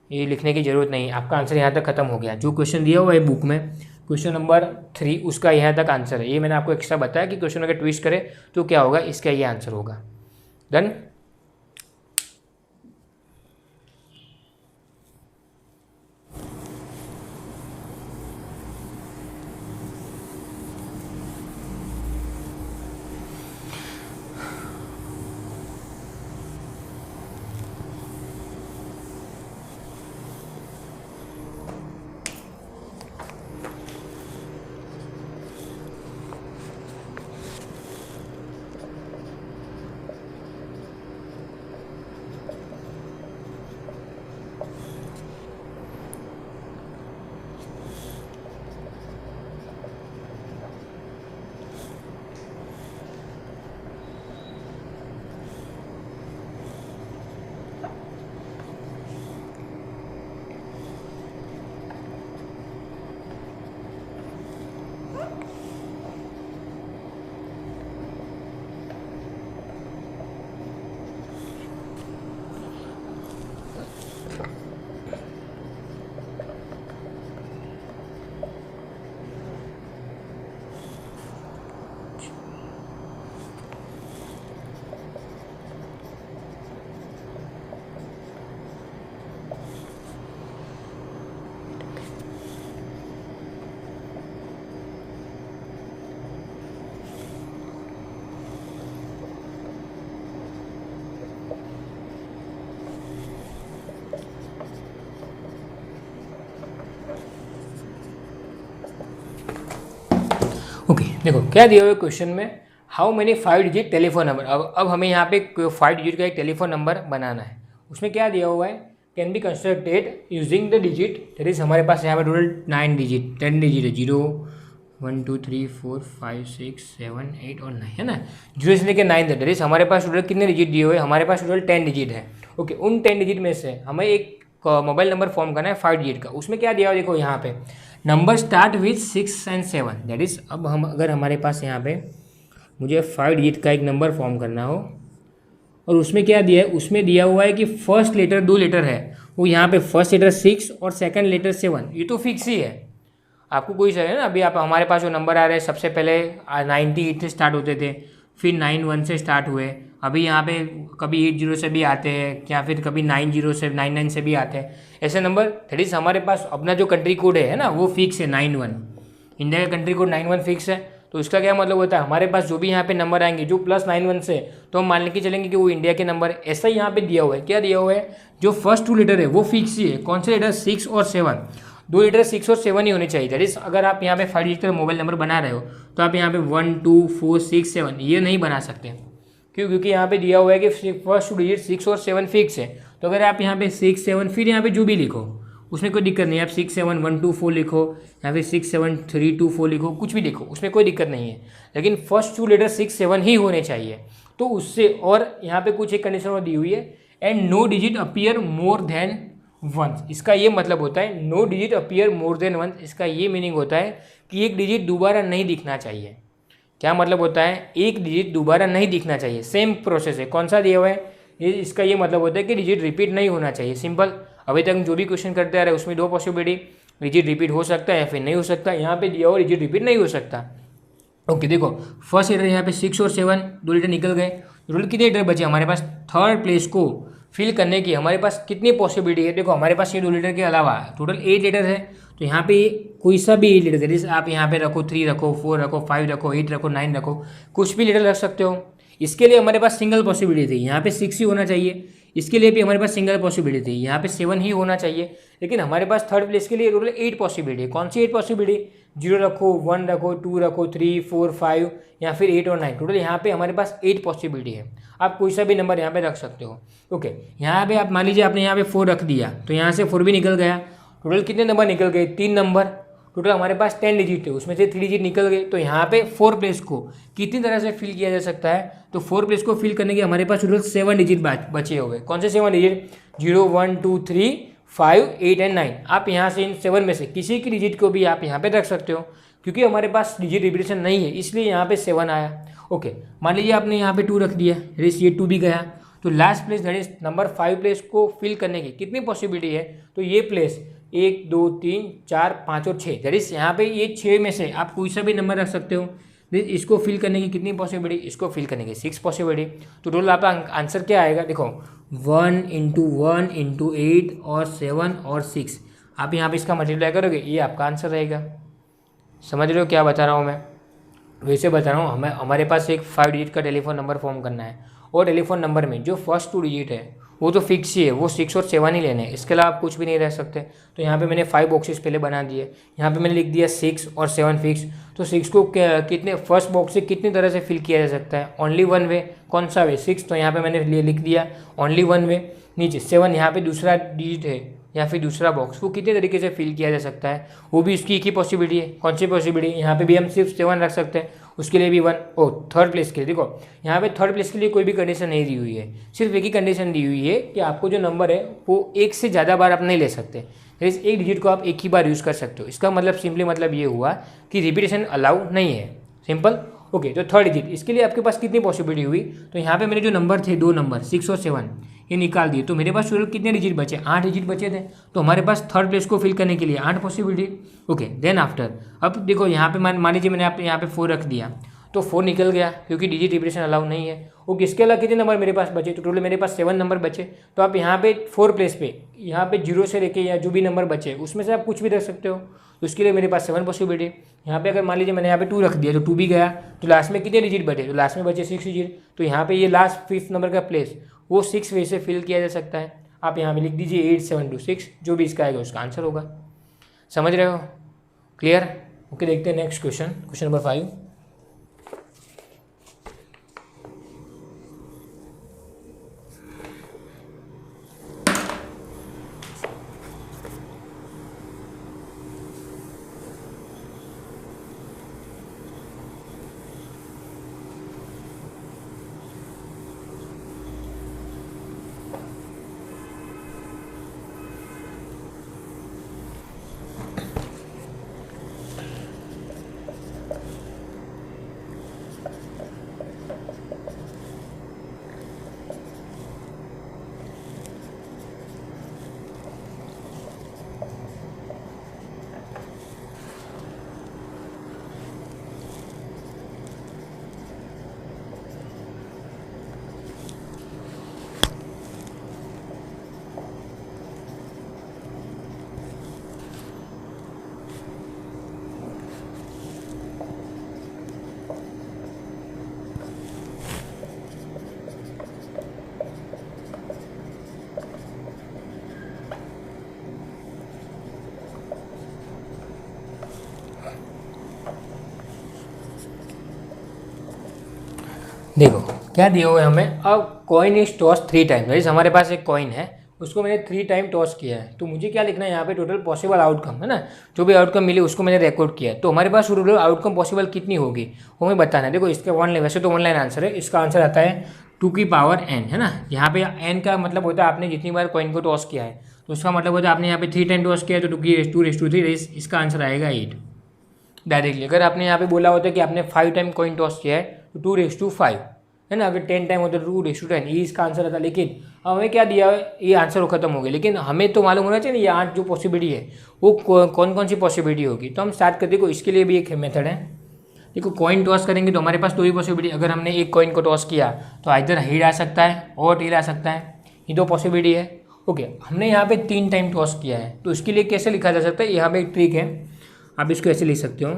Speaker 1: ये लिखने की ज़रूरत नहीं है। आपका आंसर यहाँ तक खत्म हो गया, जो क्वेश्चन दिया हुआ है बुक में क्वेश्चन नंबर 3 उसका यहाँ तक आंसर है। ये मैंने आपको एक्स्ट्रा बताया कि क्वेश्चन अगर ट्विस्ट करे तो क्या होगा, इसका ये आंसर होगा। डन। ओके देखो क्या दिया हुआ है क्वेश्चन में, how many 5 digit telephone number. अब हमें यहाँ पे 5 डिजिट का एक टेलीफोन नंबर बनाना है। उसमें क्या दिया हुआ है, can be constructed using the digit, that is हमारे पास यहाँ पे टोटल 9 डिजिट 10 डिजिट है, 0 1 2 3 4 5 6 7 8 और 9 है ना, 0 से लेकर 9 तक। दैट इज हमारे पास टोटल कितने डिजिट दिए हुए हैं, हमारे पास टोटल 10 डिजिट है। ओके, उन 10 डिजिट में से हमें एक मोबाइल नंबर फॉर्म करना है 5 डिजिट का। उसमें क्या दिया हुआ देखो यहाँ पे, number start with 6 and 7, that is अब हम अगर हमारे पास यहाँ पे मुझे 5 डिजिट का एक नंबर फॉर्म करना हो और उसमें क्या दिया है, उसमें दिया हुआ है कि फर्स्ट लेटर 2 लेटर है, वो यहाँ पे फर्स्ट लेटर 6 और सेकंड लेटर 7, ये तो फिक्स ही है, आपको कोई सा है ना। अभी आप हमारे पास जो नंबर आ रहे हैं सबसे पहले 98 से स्टार्ट होते थे, फिर 91 से स्टार्ट हुए, अभी यहाँ पे कभी 80 से भी आते हैं या फिर कभी 90 से 99 से भी आते हैं ऐसे नंबर। दैट इज हमारे पास अपना जो कंट्री कोड है ना वो फिक्स है 91, इंडिया का कंट्री कोड 91 फिक्स है। तो इसका क्या मतलब होता है, हमारे पास जो भी यहाँ पे नंबर आएंगे जो +91 से, तो हम मान के चलेंगे कि वो इंडिया के नंबर है। ऐसा ही यहाँ पे दिया हुआ है, क्या दिया हुआ है, जो फर्स्ट 2 लेटर है वो फिक्स ही है। कौन से लेटर, 6 और 7, 2 लेटर 6 और 7 ही होने चाहिए। दैट इज अगर आप यहाँ पे 5 डिजिट का मोबाइल नंबर बना रहे हो तो आप यहाँ पे 1 2 4 6 7 ये नहीं बना सकते, क्यों, क्योंकि यहाँ पे दिया हुआ है कि फर्स्ट 2 डिजिट 6 और 7 फिक्स है। तो अगर आप यहाँ पे 6 7 फिर यहाँ पे जो भी लिखो उसमें कोई दिक्कत नहीं है, आप 6 7 1 2 4 लिखो या फिर 6 7 3 2 4 लिखो, कुछ भी लिखो उसमें कोई दिक्कत नहीं है, लेकिन फर्स्ट 2 लेटर 6 7 ही होने चाहिए। तो उससे, और यहाँ पे कुछ एक कंडीशन और दी हुई है, and no digit appear more than once. इसका ये मतलब होता है no digit appear more than once, इसका ये मीनिंग होता है कि एक डिजिट दोबारा नहीं दिखना चाहिए। क्या मतलब होता है, एक डिजिट दोबारा नहीं दिखना चाहिए, सेम प्रोसेस है। कौन सा दिया हुआ है, ये इसका ये मतलब होता है कि डिजिट रिपीट नहीं होना चाहिए, सिंपल। अभी तक जो भी क्वेश्चन करते आ रहे हैं उसमें 2 पॉसिबिलिटी, डिजिट रिपीट हो सकता है या फिर नहीं हो सकता, यहाँ पे दिया हुआ डिजिट रिपीट नहीं हो सकता। ओके, देखो फर्स्ट लेटर यहाँ पे 6 और 7 2 लेटर निकल गए, टोटल कितने लेटर बचे हमारे पास, थर्ड प्लेस को फिल करने की हमारे पास कितनी पॉसिबिलिटी है। देखो हमारे पास ये 2 लेटर के अलावा टोटल 8 लेटर है, तो यहाँ पे कोई सा भी 8 लेटर, जैसे आप यहाँ पे रखो 3 रखो 4 रखो 5 रखो 8 रखो 9 रखो, कुछ भी लेटर रख सकते हो। इसके लिए हमारे पास सिंगल पॉसिबिलिटी थी, यहाँ पे 6 ही होना चाहिए। इसके लिए भी हमारे पास सिंगल पॉसिबिलिटी थी, यहाँ पे 7 ही होना चाहिए। लेकिन हमारे पास थर्ड प्लेस के लिए टोटल 8 पॉसिबिलिटी है। कौन सी 8 पॉसिबिलिटी, 0 रखो 1 रखो 2 रखो 3 4 5 या फिर 8 और 9, टोटल यहाँ पे हमारे पास 8 पॉसिबिलिटी है। आप कोई सा भी नंबर यहाँ पे रख सकते हो। ओके, यहाँ पे आप मान लीजिए आपने यहाँ पे 4 रख दिया, तो यहाँ से 4 भी निकल गया। टोटल कितने नंबर निकल गए, 3 नंबर। टोटल हमारे पास 10 डिजिट थे, उसमें से 3 डिजिट निकल गए। तो यहाँ पे 4 प्लेस को कितनी तरह से फिल किया जा सकता है, तो 4 प्लेस को फिल करने के हमारे पास टोटल 7 डिजिट बचे हुए। कौन से 7 डिजिट, 0 1 2 3 5 8 एंड 9। आप यहाँ से इन 7 में से किसी की डिजिट को भी आप यहाँ पे रख सकते हो, क्योंकि हमारे पास डिजिट रिपीटेशन नहीं है इसलिए यहाँ पे 7 आया। ओके, मान लीजिए आपने यहाँ पे 2 रख दिया, ये 2 भी गया, तो last place that is number 5 place को फिल करने की कितनी पॉसिबिलिटी है, तो ये प्लेस 1 2 3 4 5 और 6, दैट इज यहाँ पे ये 6 में से आप कोई सा भी नंबर रख सकते हो। इसको फिल करने की कितनी पॉसिबिलिटी, इसको फिल करने की 6 पॉसिबिलिटी। तो टोटल आपका आंसर क्या आएगा, देखो 1 × 1 × 8 और 7 और 6, आप यहाँ पे इसका मल्टीप्लाई करोगे, ये आपका आंसर रहेगा। समझ रहे हो क्या बता रहा हूँ मैं, वैसे बता रहा हूँ। हमारे पास एक 5 डिजिट का टेलीफोन नंबर फॉर्म करना है, और टेलीफोन नंबर में जो फर्स्ट 2 डिजिट है वो तो फिक्स ही है, वो 6 और 7 ही लेने हैं, इसके अलावा आप कुछ भी नहीं रह सकते। तो यहाँ पे मैंने 5 बॉक्सेस पहले बना दिए, यहाँ पे मैंने लिख दिया 6 और 7 फिक्स। तो 6 को कितने फर्स्ट बॉक्स से कितनी तरह से फिल किया जा सकता है, ओनली 1 वे। कौन सा वे, 6, तो यहाँ पे मैंने लिख दिया ओनली 1 वे। नीचे 7 यहाँ पे दूसरा डिजिट है या फिर दूसरा बॉक्स, वो कितने तरीके से फिल किया जा सकता है, वो भी इसकी एक ही पॉसिबिलिटी है। कौन सी पॉसिबिलिटी, यहाँ पे भी हम सिर्फ 7 रख सकते हैं, उसके लिए भी 1। ओ थर्ड प्लेस के लिए देखो यहाँ पे थर्ड प्लेस के लिए कोई भी कंडीशन नहीं दी हुई है, सिर्फ एक ही कंडीशन दी हुई है कि आपको जो नंबर है वो एक से ज़्यादा बार आप नहीं ले सकते, इस एक डिजिट को आप एक ही बार यूज़ कर सकते हो। इसका मतलब सिंपली मतलब ये हुआ कि रिपीटेशन अलाउ नहीं है, सिंपल। ओके, तो थर्ड डिजिट, इसके लिए आपके पास कितनी पॉसिबिलिटी हुई, तो यहाँ पे मेरे जो नंबर थे 2 नंबर 6 और 7 ये निकाल दिए, तो मेरे पास टोटल कितने डिजिट बचे, 8 डिजिट बचे थे। तो हमारे पास थर्ड प्लेस को फिल करने के लिए 8 पॉसिबिलिटी। ओके, देन आफ्टर अब देखो यहाँ पे मान लीजिए मैंने आप यहाँ पे 4 रख दिया, तो 4 निकल गया क्योंकि डिजिट रिपीटेशन अलाउ नहीं है। ओके, इसके अलावा कितने नंबर मेरे पास बचे, तो टोटल मेरे पास 7 नंबर बचे। तो आप यहाँ पे 4 प्लेस पे यहाँ पे 0 से लेके या जो भी नंबर बचे उसमें से आप कुछ भी रख सकते हो, तो उसके लिए मेरे पास 7 पॉसिबिलिटी। यहाँ पे अगर मान लीजिए मैंने यहाँ पे 2 रख दिया तो 2 भी गया, तो लास्ट में कितने डिजिट बचे, तो लास्ट में बचे 6 डिजिट। तो यहाँ पे ये लास्ट 5th नंबर का प्लेस वो 6 वे से फिल किया जा सकता है। आप यहाँ पे लिख दीजिए 8 7 2 6, जो भी इसका आएगा उसका आंसर होगा। समझ रहे हो, क्लियर। ओके, देखते हैं नेक्स्ट क्वेश्चन, क्वेश्चन नंबर 5। देखो क्या दिया हुआ है हमें, अब कॉइन इज टॉस 3 टाइम, जैसे हमारे पास एक कॉइन है उसको मैंने 3 टाइम टॉस किया है, तो मुझे क्या लिखना है यहाँ पे टोटल पॉसिबल आउटकम है ना, जो भी आउटकम मिली उसको मैंने रिकॉर्ड किया है। तो हमारे पास टोटल आउटकम पॉसिबल कितनी होगी वो हमें बताना है। देखो इसका वैसे तो 1 लाइन आंसर है, इसका आंसर आता है 2 की पावर n है ना। यहाँ पे n का मतलब होता है आपने जितनी बार कॉइन को टॉस किया है, तो उसका मतलब होता है आपने यहाँ पे 3 टाइम टॉस किया है, तो 2 की 2 इसका आंसर आएगा 8 डायरेक्टली। अगर आपने यहाँ पे बोला होता है कि आपने 5 टाइम कॉइन टॉस किया है तो 2 5 है ना, अगर 10 टाइम होता है तो 2 10, ये इसका आंसर आता। लेकिन हमें क्या दिया है, ये आंसर खत्म हो गया, लेकिन हमें तो मालूम होना चाहिए ना ये 8 जो पॉसिबिलिटी है वो कौन कौन सी पॉसिबिलिटी होगी। तो हम स्टार्ट कर देखो, इसके लिए भी एक मेथड है। देखो कॉइन टॉस करेंगे तो हमारे पास 2 ही पॉसिबिलिटी, अगर हमने एक कॉइन को टॉस किया तो इधर हेड आ सकता है और टेल आ सकता है, ये 2 पॉसिबिलिटी है। ओके, हमने यहाँ पे 3 टाइम टॉस किया है, तो इसके लिए कैसे लिखा जा सकता है, यहाँ पे एक ट्रिक है, आप इसको ऐसे लिख सकते हो।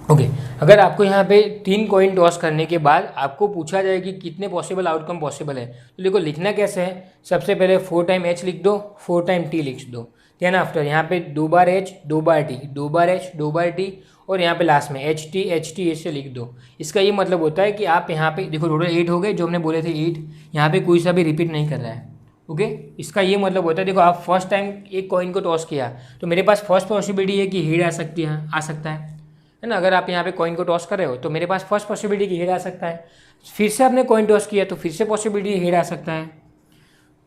Speaker 1: ओके, अगर आपको यहाँ पे 3 कॉइन टॉस करने के बाद आपको पूछा जाए कि कितने पॉसिबल आउटकम पॉसिबल है, तो देखो लिखना कैसे है। सबसे पहले 4 टाइम h लिख दो, 4 टाइम t लिख दो, देन आफ्टर यहाँ पे 2 बार h 2 बार t, 2 बार h 2 बार t, और यहाँ पे लास्ट में एच टी ऐसे लिख दो। इसका ये मतलब होता है कि आप यहाँ पे देखो टोटल 8 हो गए, जो हमने बोले थे 8, यहाँ पे कोई सा भी रिपीट नहीं कर रहा है। ओके, इसका ये मतलब होता है, देखो आप फर्स्ट टाइम एक कॉइन को टॉस किया तो मेरे पास फर्स्ट पॉसिबिलिटी है कि हेड आ सकती है, आ सकता है ना। अगर आप यहाँ पे कॉइन को टॉस कर रहे हो तो मेरे पास फर्स्ट पॉसिबिलिटी की हेड आ सकता है। फिर से आपने कॉइन टॉस किया तो फिर से पॉसिबिलिटी हेड आ सकता है।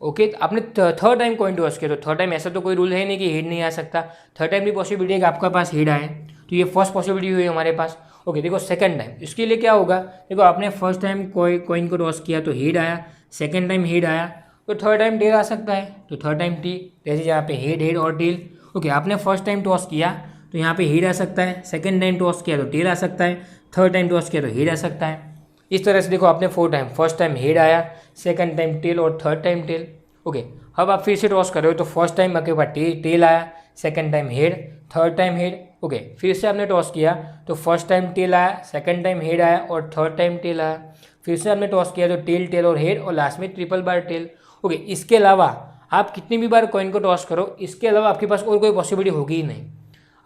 Speaker 1: ओके, आपने थर्ड टाइम कॉइन टॉस किया तो थर्ड टाइम ऐसा तो कोई रूल है नहीं कि हेड नहीं आ सकता, थर्ड टाइम भी पॉसिबिलिटी है कि आपका पास हेड आए, तो ये फर्स्ट पॉसिबिलिटी हुई हमारे पास। ओके, देखो सेकंड टाइम, इसके लिए क्या होगा, देखो आपने फर्स्ट टाइम कॉइन को टॉस किया तो हेड आया, सेकंड टाइम हेड आया, तो थर्ड टाइम टेल आ सकता है, तो थर्ड टाइम टी, जैसे यहाँ पे हेड हेड और टेल। ओके, आपने फर्स्ट टाइम टॉस किया तो यहाँ पे हेड आ सकता है, सेकंड टाइम टॉस किया तो टेल आ सकता है, थर्ड टाइम टॉस किया तो हेड आ सकता है। इस तरह से देखो आपने 4 टाइम, फर्स्ट टाइम हेड आया, सेकंड टाइम टेल और थर्ड टाइम टेल। ओके, अब आप फिर से टॉस कर रहे हो तो फर्स्ट टाइम आपके पास टेल आया, second time head, third time head. Okay, फिर से आपने टॉस किया तो फर्स्ट टाइम टेल आया, सेकंड टाइम हेड आया और थर्ड टाइम टेल आया। फिर से आपने टॉस किया तो टेल टेल और हेड, और लास्ट में ट्रिपल बार टेल। ओके, इसके अलावा आप कितनी भी बार कॉइन को टॉस करो, इसके अलावा आपके पास और कोई पॉसिबिलिटी होगी ही नहीं।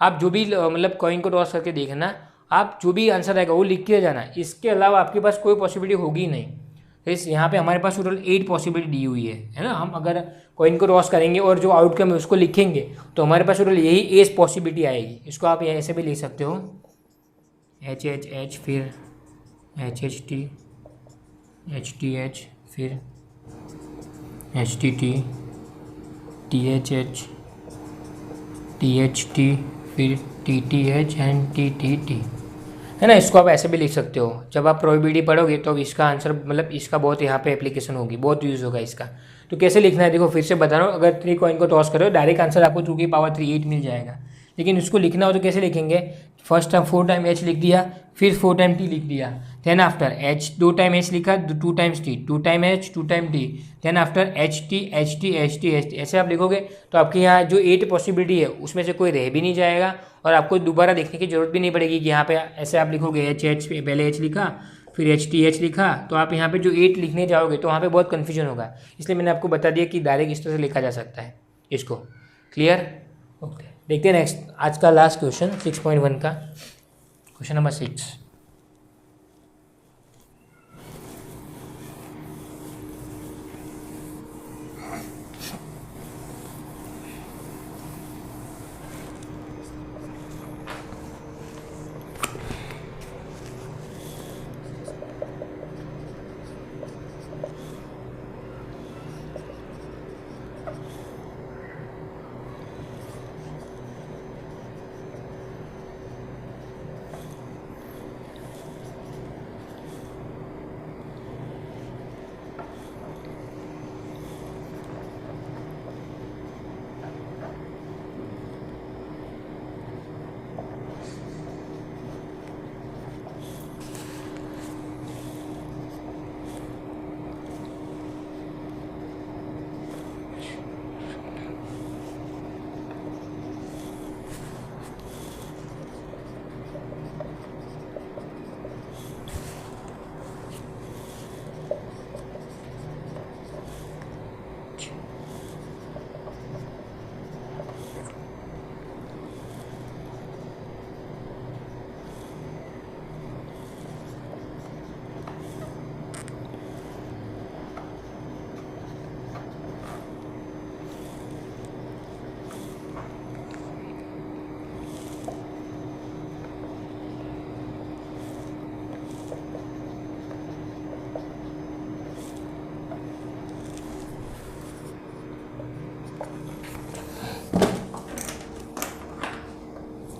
Speaker 1: आप जो भी मतलब कॉइन को टॉस करके देखना, आप जो भी आंसर आएगा वो लिख के जाना, इसके अलावा आपके पास कोई पॉसिबिलिटी होगी ही नहीं। तो इस यहाँ पे हमारे पास टोटल 8 पॉसिबिलिटी दी हुई है ना। हम अगर कॉइन को टॉस करेंगे और जो आउटकम है उसको लिखेंगे तो हमारे पास टोटल यही 8 पॉसिबिलिटी आएगी। इसको आप ऐसे भी लिख सकते हो, एच एच एच फिर एच एच टी एच फिर H T H H T फिर टी एच एंड टी है ना। इसको आप ऐसे भी लिख सकते हो। जब आप प्रोबेबिलिटी पढ़ोगे तो इसका आंसर मतलब इसका बहुत यहाँ पे एप्लीकेशन होगी, बहुत यूज़ होगा इसका। तो कैसे लिखना है देखो, फिर से बता रहा हूँ, अगर 3 कॉइन को टॉस करो डायरेक्ट आंसर आपको 2 की पावर 3 8 मिल जाएगा। लेकिन इसको लिखना हो तो कैसे लिखेंगे, फर्स्ट टाइम 4 टाइम एच लिख दिया, फिर 4 टाइम टी लिख दिया, then after h 2 time h लिखा, 2 times t, 2 time h 2 time t, then after h t, ऐसे आप लिखोगे तो आपके यहाँ जो 8 पॉसिबिलिटी है उसमें से कोई रह भी नहीं जाएगा, और आपको दोबारा देखने की जरूरत भी नहीं पड़ेगी कि यहाँ पे ऐसे आप लिखोगे एच पहले एच लिखा फिर एच लिखा, तो आप यहाँ पे जो 8 लिखने जाओगे तो वहाँ पे बहुत कन्फ्यूजन होगा। इसलिए मैंने आपको बता दिया कि डायरेक्ट इस तरह से लिखा जा सकता है इसको। क्लियर? ओके, देखते हैं नेक्स्ट आज का लास्ट क्वेश्चन 6.1 का, क्वेश्चन नंबर 6।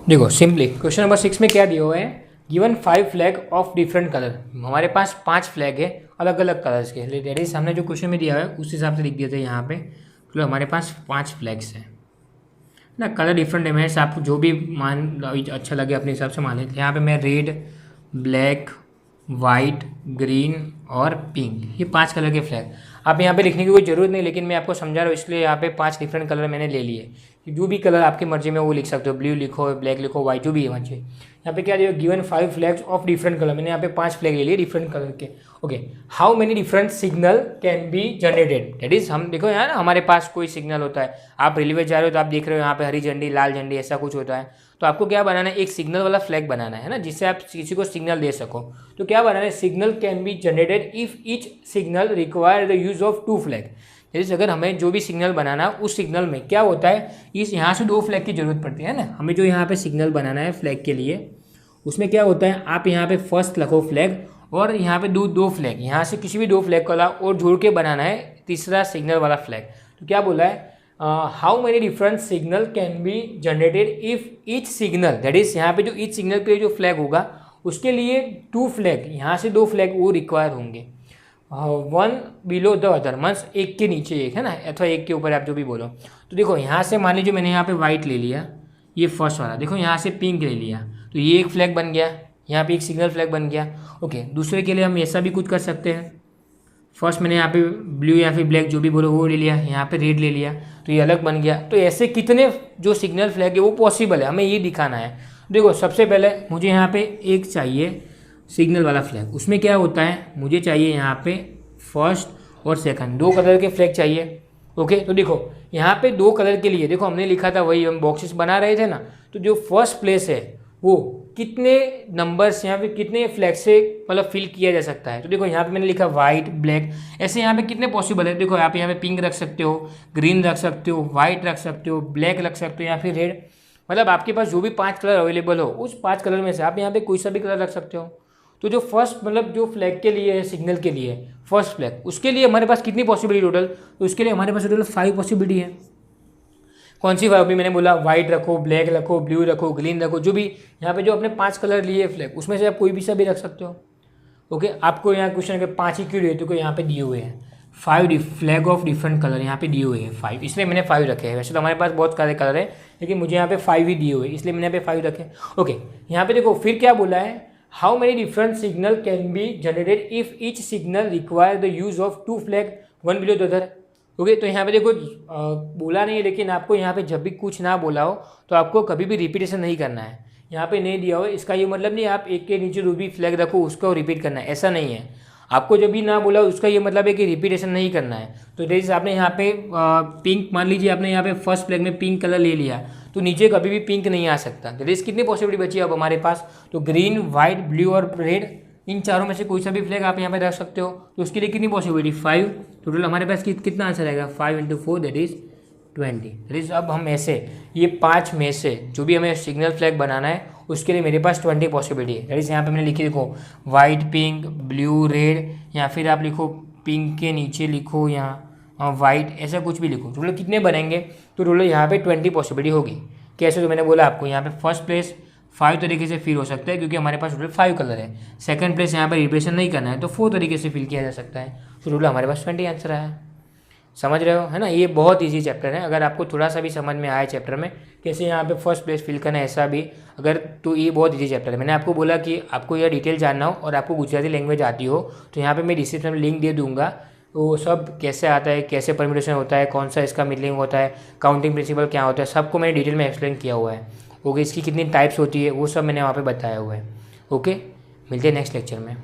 Speaker 1: देखो सिंपली क्वेश्चन नंबर 6 में क्या दिया हुआ है, given 5 flag of different colour. हमारे पास 5 फ्लैग है अलग अलग कलर्स के। दैट इज हमने जो क्वेश्चन में दिया है उस हिसाब से लिख दिए थे यहाँ पे। तो हमारे पास 5 फ्लैग्स हैं ना, कलर डिफरेंट है, आपको जो भी मान अच्छा लगे अपने हिसाब से मान लेते। यहाँ पे मैं रेड, ब्लैक, वाइट, ग्रीन और पिंक, ये 5 कलर के फ्लैग। आप यहाँ पे लिखने की कोई ज़रूरत नहीं, लेकिन मैं आपको समझा रहा हूँ इसलिए यहाँ पे 5 डिफरेंट कलर मैंने ले लिए। जो भी कलर आपकी मर्जी में वो लिख सकते हो, ब्लू लिखो, ब्लैक लिखो, वाइट, जो भी है मर्जी। यहाँ पे क्या दिया, given 5 flags of different colour. मैंने यहाँ पे 5 फ्लैग ले लिए डिफरेंट कलर के। Okay, how many different signal can be generated. That is हम देखो यहाँ ना हमारे पास कोई सिग्नल होता है, आप रेलवे जा रहे हो तो आप देख रहे हो यहाँ पे हरी झंडी, लाल झंडी, ऐसा कुछ होता है। तो आपको क्या बनाना है, एक सिग्नल वाला फ्लैग बनाना है ना, जिससे आप किसी को सिग्नल दे सको। तो क्या बनाना है, signal can be generated if each signal require the use of 2 flag. जैसे अगर हमें जो भी सिग्नल बनाना उस सिग्नल में क्या होता है, इस यहाँ से 2 फ्लैग की जरूरत पड़ती है ना। हमें जो यहाँ पे सिग्नल बनाना है फ्लैग के लिए, उसमें क्या होता है, आप यहाँ पे फर्स्ट लिखो फ्लैग और यहाँ पे दो फ्लैग, यहाँ से किसी भी 2 फ्लैग वाला और जोड़ के बनाना है तीसरा सिग्नल वाला फ्लैग। तो क्या बोला है, how many different signal can be generated if each signal, that is यहाँ पे जो ईच सिग्नल के जो फ्लैग होगा उसके लिए 2 फ्लैग, यहाँ से 2 फ्लैग वो रिक्वायर होंगे, 1 बिलो द अदर, मीन्स एक के नीचे एक है ना, अथवा एक के ऊपर, आप जो भी बोलो। तो देखो यहाँ से मान लीजिए मैंने यहाँ पे वाइट ले लिया, ये फर्स्ट वाला, देखो यहाँ से पिंक ले लिया, तो ये एक फ्लैग बन गया, यहाँ पे एक सिग्नल फ्लैग बन गया। ओके, दूसरे के लिए हम ऐसा भी कुछ कर सकते हैं, फर्स्ट मैंने यहाँ पे ब्लू या फिर ब्लैक जो भी बोलो वो ले लिया, यहाँ पे रेड ले लिया, तो ये अलग बन गया। तो ऐसे कितने जो सिग्नल फ्लैग है वो पॉसिबल है, हमें ये दिखाना है। देखो सबसे पहले मुझे यहाँ पे एक चाहिए सिग्नल वाला फ्लैग, उसमें क्या होता है, मुझे चाहिए यहाँ पे फर्स्ट और सेकंड 2 कलर के फ्लैग चाहिए। ओके, तो देखो यहाँ पे 2 कलर के लिए देखो हमने लिखा था, वही हम बॉक्सेस बना रहे थे ना, तो जो फर्स्ट प्लेस है वो कितने नंबर्स यहाँ पे कितने फ्लैग से मतलब फिल किया जा सकता है। तो देखो यहाँ पे मैंने लिखा वाइट, ब्लैक, ऐसे यहाँ पे कितने पॉसिबल है। देखो आप यहाँ पे पिंक रख सकते हो, ग्रीन रख सकते हो, वाइट रख सकते हो, ब्लैक रख सकते हो या फिर रेड, मतलब आपके पास जो भी 5 कलर अवेलेबल हो उस 5 कलर में से आप यहाँ पे कोई सा भी कलर रख सकते हो। तो जो फर्स्ट मतलब जो फ्लैग के लिए है, सिग्नल के लिए फर्स्ट फ्लैग, उसके लिए हमारे पास कितनी पॉसिबिलिटी टोटल, तो उसके लिए हमारे पास टोटल 5 पॉसिबिलिटी है। कौन सी 5 भी मैंने बोला, वाइट रखो, ब्लैक रखो, ब्लू रखो, ग्रीन रखो, जो भी यहाँ पे जो अपने 5 कलर लिए फ्लैग उसमें से आप कोई भी सा भी रख सकते हो। ओके, आपको यहाँ क्वेश्चन के 5 ही क्यों दिए, तो यहाँ पे दिए हुए हैं 5 फ्लैग ऑफ डिफरेंट कलर, यहाँ पे दिए हुए हैं 5, इसलिए मैंने 5 रखे हैं। वैसे तो हमारे पास बहुत सारे कलर है, लेकिन मुझे यहाँ पे 5 ही दिए हुए, इसलिए मैंने यहाँ पे 5 रखे। ओके, यहाँ पे देखो फिर क्या बोला है, how many different signal can be generated if each signal require the use of 2 flag 1 below the other. Okay, तो यहाँ पे देखो बोला नहीं है, लेकिन आपको यहाँ पे जब भी कुछ ना बोला हो तो आपको कभी भी रिपीटेशन नहीं करना है। यहाँ पे नहीं दिया हो इसका ये मतलब नहीं आप एक के नीचे जो भी फ्लैग रखो उसको रिपीट करना है, ऐसा नहीं है। आपको जब भी ना बोला उसका ये मतलब है कि रिपीटेशन नहीं करना है। तो जैसे आपने यहाँ पे पिंक मान लीजिए, आपने यहाँ पे फर्स्ट फ्लैग में पिंक कलर ले लिया, तो नीचे कभी भी पिंक नहीं आ सकता। जैसे कितनी पॉसिबिलिटी बची अब हमारे पास, तो ग्रीन, वाइट, ब्लू और रेड, इन चारों में से कोई सा भी फ्लैग आप यहाँ पे रख सकते हो। तो उसके लिए कितनी पॉसिबिलिटी 5, टोटल हमारे पास कितना आंसर आएगा 5 × 4 दैट इज 20। दैट इज अब हम ऐसे ये 5 में से जो भी हमें सिग्नल फ्लैग बनाना है उसके लिए मेरे पास 20 पॉसिबिलिटी है। दैट इज यहाँ पे मैंने लिखी, देखो वाइट, पिंक, ब्लू, रेड, या फिर आप लिखो पिंक के नीचे लिखो यहाँ वाइट, ऐसा कुछ भी लिखो। टोटल कितने बनेंगे, तो टोटल यहाँ पे 20 पॉसिबिलिटी होगी। कैसे, तो मैंने बोला आपको यहाँ पे फर्स्ट प्लेस 5 तरीके से फिल हो सकता है, क्योंकि हमारे पास टोटल 5 कलर है। सेकंड प्लेस यहाँ पर रिप्रेशन नहीं करना है तो 4 तरीके से फिल किया जा सकता है। तो टोटल हमारे पास 20 आंसर आया। समझ रहे हो है ना, ये बहुत इजी चैप्टर है। अगर आपको थोड़ा सा भी समझ में आए चैप्टर में कैसे यहाँ पे फर्स्ट प्लेस फिल करना है ऐसा भी, अगर तो ये बहुत इजी चैप्टर है। मैंने आपको बोला कि आपको यह डिटेल जानना हो और आपको गुजराती लैंग्वेज आती हो तो यहाँ पे मैं डिस्क्रिप्शन में लिंक दे दूँगा, वो सब कैसे आता है, कैसे परम्यूटेशन होता है, कौन सा इसका मीनिंग होता है, काउंटिंग प्रिंसिपल क्या होता है, सबको मैंने डिटेल में एक्सप्लेन किया हुआ है। ओके, इसकी कितनी टाइप्स होती है वो सब मैंने वहाँ पे बताया हुआ है। ओके, मिलते हैं नेक्स्ट लेक्चर में।